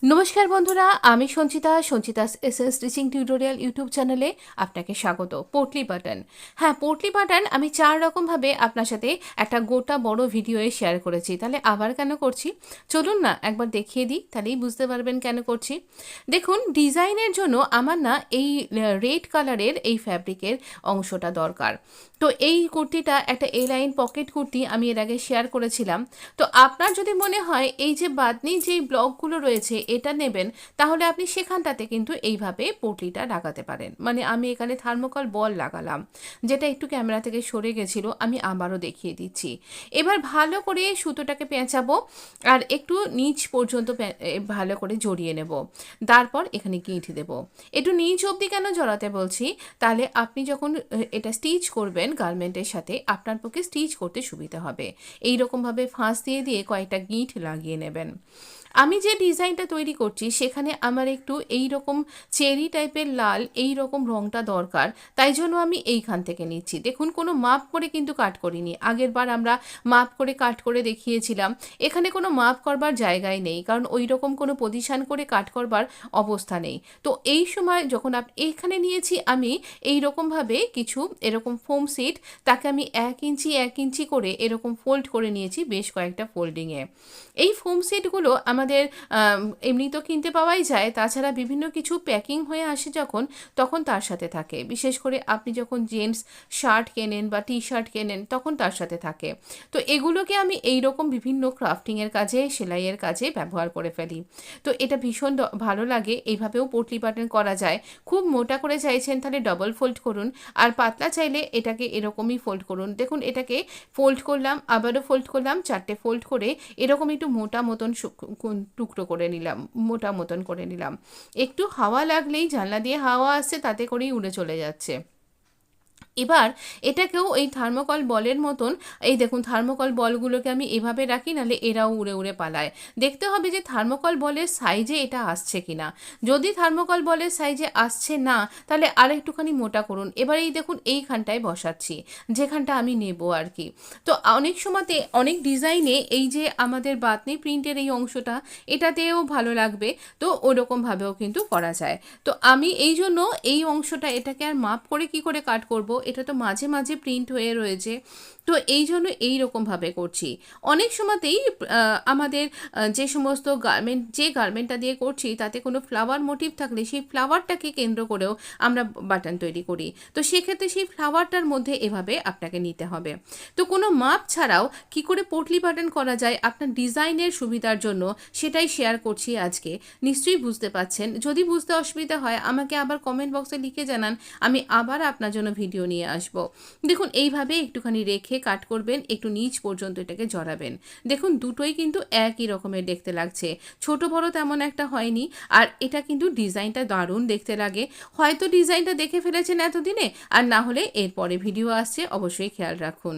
নমস্কার বন্ধুরা, আমি Sanchita's SS stitching tutorial YouTube চ্যানেলে আপনাকে স্বাগত। পোটলি বাটন, হ্যাঁ পোটলি বাটন আমি 4 রকমভাবে আপনার সাথে একটা গোটা বড় ভিডিওয়ে শেয়ার করেছি। তাহলে আবার কেন করছি চলুন না একবার দেখিয়ে দিই, তাহলেই বুঝতে পারবেন কেন করছি। দেখুন, ডিজাইনের জন্য আমার না এই রেড কালারের এই ফ্যাব্রিকের অংশটা দরকার। তো এই কুর্তিটা একটা এ লাইন পকেট কুর্তি, আমি এর আগে শেয়ার করেছিলাম। তো আপনার যদি মনে হয় এই যে বাদনি যেই ব্লকগুলো রয়েছে এটা নেবেন, তাহলে আপনি সেখানটাতে কিন্তু এইভাবে পটলিটা লাগাতে পারেন। মানে আমি এখানে থার্মোকল বল লাগালাম, যেটা একটু ক্যামেরা থেকে সরে গেছিলো, আমি আবারও দেখিয়ে দিচ্ছি। এবার ভালো করে সুতোটাকে পেঁচাবো আর একটু নিচ পর্যন্ত ভালো করে জড়িয়ে নেব। তারপর এখানে গিঁট দেবো। একটু নিচ অবধি কেন জড়াতে বলছি, তাহলে আপনি যখন এটা স্টিচ করবেন গার্মেন্টের সাথে, আপনার পক্ষে স্টিচ করতে সুবিধা হবে। এই রকমভাবে ফাঁস দিয়ে দিয়ে কয়েকটা গিঁট লাগিয়ে নেবেন। আমি যে ডিজাইনটা তৈরি করছি সেখানে আমার একটু এই রকম চেরি টাইপের লাল এই রকম রঙটা দরকার, তাই জন্য আমি এইখান থেকে নিচ্ছি। দেখুন, কোনো মাপ করে কিন্তু কাট করিনি। আগের বার আমরা মাপ করে কাট করে দেখিয়েছিলাম, এখানে কোনো মাপ করবার জায়গায় নেই, কারণ ওই রকম কোনো পজিশান করে কাট করবার অবস্থা নেই। তো এই সময় যখন এখানে নিয়েছি আমি এই রকমভাবে কিছু এরকম ফোম সিট, তাকে আমি 1 ইঞ্চি করে এরকম ফোল্ড করে নিয়েছি বেশ কয়েকটা ফোল্ডিংয়ে। এই ফোম সিটগুলো আমাদের এমনি তো কিনতে পাওয়াই যায়, তাছাড়া বিভিন্ন কিছু প্যাকিং হয়ে আসে যখন, তখন তার সাথে থাকে। বিশেষ করে আপনি যখন জেন্টস শার্ট কেনেন বা টি শার্ট কেনেন তখন তার সাথে থাকে। তো এগুলোকে আমি এই রকম বিভিন্ন ক্রাফটিংয়ের কাজে, সেলাইয়ের কাজে ব্যবহার করে ফেলি। তো এটা ভীষণ ভালো লাগে। এইভাবেও পটলি বাটন করা যায়। খুব মোটা করে চাইছেন তাহলে ডবল ফোল্ড করুন, আর পাতলা চাইলে এটাকে এরকমই ফোল্ড করুন। দেখুন, এটাকে ফোল্ড করলাম, আবারও ফোল্ড করলাম, 4টে ফোল্ড করে এরকম একটু মোটা মতন টুকরো করে নিলাম, মোটা মতন করে নিলাম। একটু হাওয়া লাগলেই, জানলা দিয়ে হাওয়া আসছে তাতে করেই উড়ে চলে যাচ্ছে। এবার এটাকেও এই থার্মোকল বলের মতন, এই দেখুন থার্মোকল বলগুলোকে আমি এভাবে রাখি, নাহলে এরাও উড়ে উড়ে পালায়। দেখতে হবে যে থার্মোকল বলের সাইজে এটা আসছে কিনা। যদি থার্মোকল বলের সাইজে আসছে না, তাহলে আর একটুখানি মোটা করুন। এবার এই দেখুন এইখানটায় বসাচ্ছি, যেখানটা আমি নেব আর কি। তো অনেক সময়তে অনেক ডিজাইনে এই যে আমাদের বাতনি প্রিন্টের এই অংশটা, এটাতেও ভালো লাগবে। তো ওরকমভাবেও কিন্তু করা যায়। তো আমি এই জন্য এই অংশটা, এটাকে আর মাপ করে কি করে কাট করব, এটা তো মাঝে মাঝে প্রিন্ট হয়ে রয়েছে, তো এই জন্য এই রকমভাবে করছি। অনেক সময়তেই আমাদের যে সমস্ত গার্মেন্টটা দিয়ে করছি তাতে কোনো ফ্লাওয়ার মোটিভ থাকলে সেই ফ্লাওয়ারটাকে কেন্দ্র করেও আমরা বাটন তৈরি করি। তো সেক্ষেত্রে সেই ফ্লাওয়ারটার মধ্যে এভাবে আপনাকে নিতে হবে। তো কোনো মাপ ছাড়াও কি করে পটলি বাটন করা যায় আপনার ডিজাইনের সুবিধার জন্য, সেটাই শেয়ার করছি আজকে। নিশ্চয়ই বুঝতে পারছেন। যদি বুঝতে অসুবিধা হয় আমাকে আবার কমেন্ট বক্সে লিখে জানান, আমি আবার আপনার জন্য ভিডিও নিয়ে আসব। দেখুন, এইভাবে একটুখানি রেখে কাট করবেন, একটু নিচ পর্যন্ত এটাকে জড়াবেন। দেখুন, দুটোই কিন্তু একই রকমের দেখতে লাগছে, ছোট বড় তেমন একটা হয়নি। আর এটা কিন্তু ডিজাইনটা দারুণ দেখতে লাগে। হয়তো ডিজাইনটা দেখে ফেলেছেন এতদিনে, আর না হলে এরপরে ভিডিও আসছে, অবশ্যই খেয়াল রাখুন।